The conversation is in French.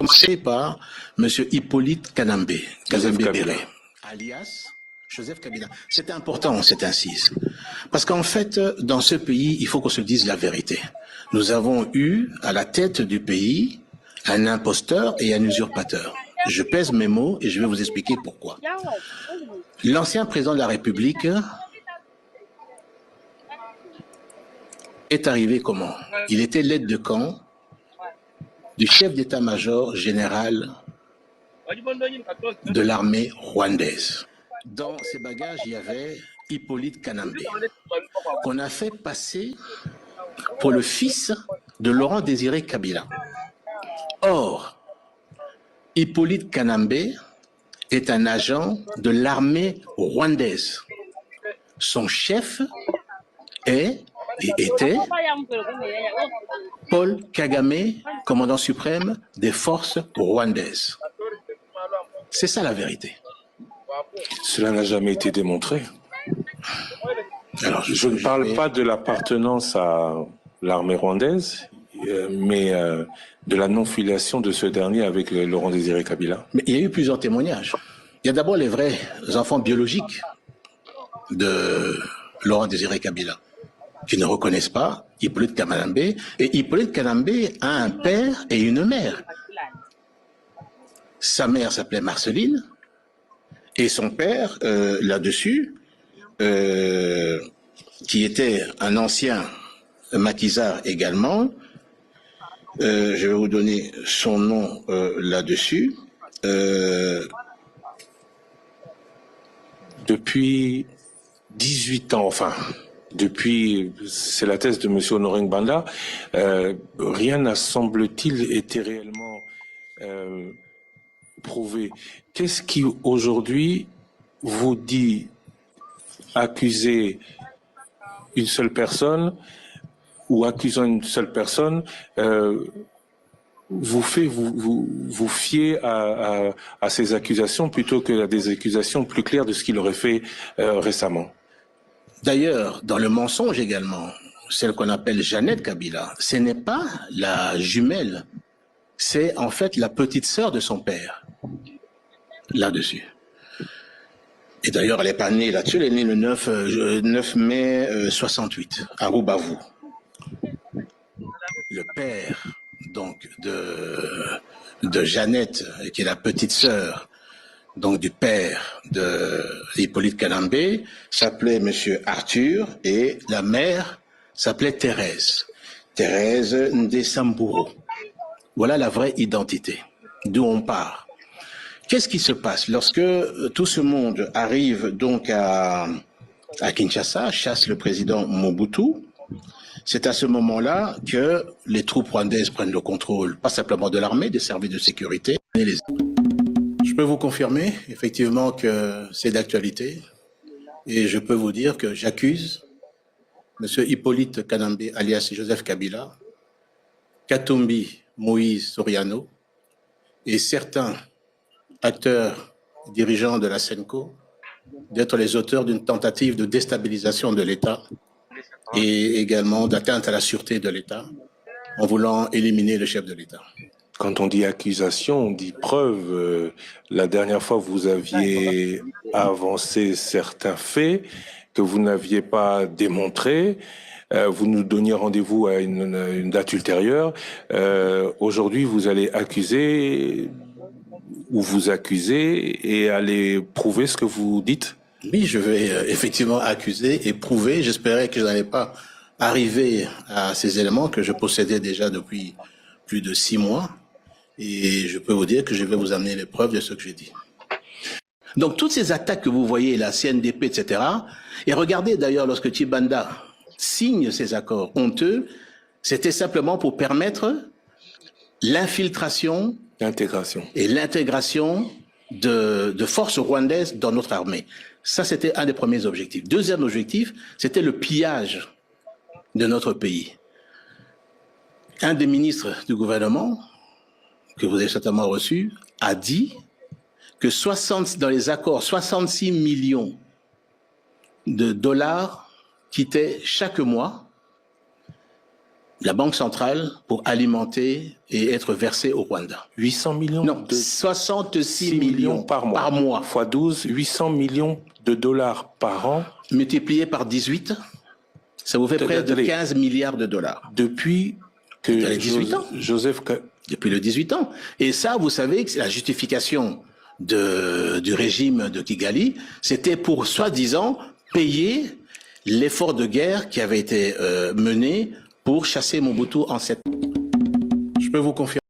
Commencer par M. Hippolyte Kazembe-Béré, alias Joseph Kabila. C'est important, cette incise. Parce qu'en fait, dans ce pays, il faut qu'on se dise la vérité. Nous avons eu à la tête du pays un imposteur et un usurpateur. Je pèse mes mots et je vais vous expliquer pourquoi. L'ancien président de la République est arrivé comment? Il était l'aide de camp du chef d'état-major général de l'armée rwandaise. Dans ses bagages, il y avait Hippolyte Kanambe, qu'on a fait passer pour le fils de Laurent Désiré Kabila. Or, Hippolyte Kanambe est un agent de l'armée rwandaise. Son chef est et était Paul Kagame, commandant suprême des forces rwandaises. C'est ça la vérité. Cela n'a jamais été démontré. Alors, je ne parle pas de l'appartenance à l'armée rwandaise, mais de la non-filiation de ce dernier avec Laurent Désiré Kabila. Mais il y a eu plusieurs témoignages. Il y a d'abord les vrais enfants biologiques de Laurent Désiré Kabila, qui ne reconnaissent pas Hippolyte Kanambe. Et Hippolyte Kanambe a un père et une mère. Sa mère s'appelait Marceline, et son père, là-dessus, qui était un ancien maquisard également, je vais vous donner son nom là-dessus. Depuis 18 ans, enfin, c'est la thèse de M. Honoré Ngbanda, rien n'a, semble-t-il, été réellement prouvé. Qu'est-ce qui, aujourd'hui, vous dit accuser une seule personne ou accusant une seule personne vous fait vous fier à ces accusations plutôt qu'à des accusations plus claires de ce qu'il aurait fait récemment? D'ailleurs, dans le mensonge également, celle qu'on appelle Jeannette Kabila, ce n'est pas la jumelle, c'est en fait la petite sœur de son père, là-dessus. Et d'ailleurs, elle n'est pas née là-dessus, elle est née le 9 mai 68, à Rubavu. Le père, donc, de Jeannette, qui est la petite sœur, donc du père de Hippolyte Kanambe, s'appelait Monsieur Arthur, et la mère s'appelait Thérèse Ndesamburo. Voilà la vraie identité, d'où on part. Qu'est-ce qui se passe lorsque tout ce monde arrive donc à Kinshasa, chasse le président Mobutu? C'est à ce moment-là que les troupes rwandaises prennent le contrôle, pas simplement de l'armée, des services de sécurité. Je peux vous confirmer, effectivement, que c'est d'actualité. Et je peux vous dire que j'accuse M. Hippolyte Kanambe, alias Joseph Kabila, Katumbi Moïse Soriano et certains acteurs dirigeants de la SENCO d'être les auteurs d'une tentative de déstabilisation de l'État et également d'atteinte à la sûreté de l'État en voulant éliminer le chef de l'État. Quand on dit accusation, on dit preuve. La dernière fois, vous aviez avancé certains faits que vous n'aviez pas démontrés. Vous nous donniez rendez-vous à une date ultérieure. Aujourd'hui, vous allez accuser ou vous accuser et aller prouver ce que vous dites? Oui, je vais effectivement accuser et prouver. J'espérais que je n'allais pas arriver à ces éléments que je possédais déjà depuis plus de 6 mois. Et je peux vous dire que je vais vous amener les preuves de ce que j'ai dit. Donc toutes ces attaques que vous voyez, la CNDP, etc. Et regardez d'ailleurs lorsque Tshibanda signe ces accords honteux, c'était simplement pour permettre l'infiltration et l'intégration de forces rwandaises dans notre armée. Ça, c'était un des premiers objectifs. Deuxième objectif, c'était le pillage de notre pays. Un des ministres du gouvernement, que vous avez certainement reçu, a dit que dans les accords, 66 millions de dollars quittaient chaque mois la Banque centrale pour alimenter et être versé au Rwanda. 800 millions Non, 66 millions par mois. Fois 12, 800 millions de dollars par an. Multiplié par 18, ça vous fait près de 15 milliards de dollars. Depuis que Joseph... Depuis le 18 ans. Et ça, vous savez que c'est la justification du régime de Kigali, c'était pour, soi-disant, payer l'effort de guerre qui avait été mené pour chasser Mobutu en 7 ans. Je peux vous confirmer.